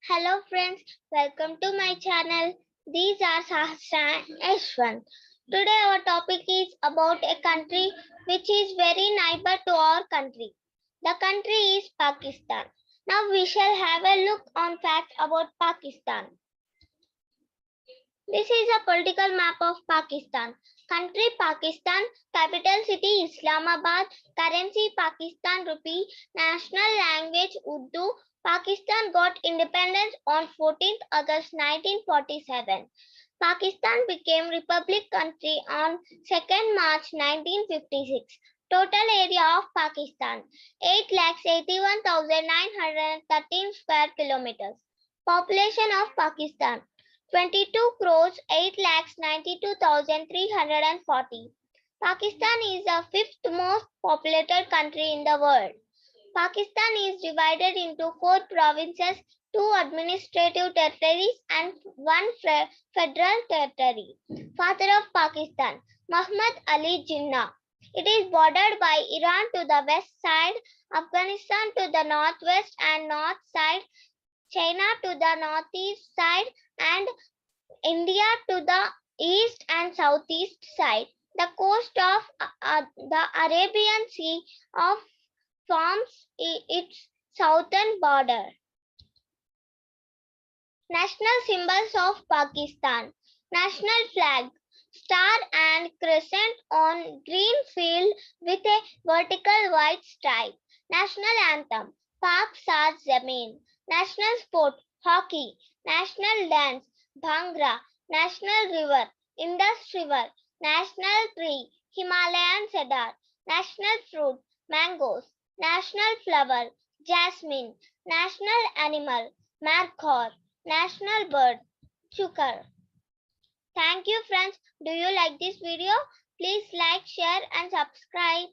Hello friends, welcome to my channel. These are Sahasra and Ashwan. Today our topic is about a country which is very neighbor to our country. The country is Pakistan. Now we shall have a look on facts about Pakistan. This is a political map of Pakistan. Country Pakistan, capital city Islamabad, currency Pakistan rupee, national language Urdu. Pakistan got independence on 14th August 1947. Pakistan became republic country on 2nd March 1956. Total area of Pakistan 8,81,913 square kilometers. Population of Pakistan 22 crores 8 lakhs 92,340. Pakistan is the fifth most populated country in the world. Pakistan is divided into four provinces, two administrative territories, and one federal territory. Father of Pakistan, Muhammad Ali Jinnah. It is bordered by Iran to the west side, Afghanistan to the northwest and north side, China to the northeast side, and India to the east and southeast side. The coast of the Arabian Sea of forms its southern border. National symbols of Pakistan. National flag. Star and crescent on green field with a vertical white stripe. National anthem. Pak Saat Zameen. National sport. Hockey. National dance. Bhangra. National river. Indus River. National tree. Himalayan cedar. National fruit. Mangoes. National flower. Jasmine. National animal. Markhor. National bird. Chukar. Thank you friends. Do you like this video? Please like, share and subscribe.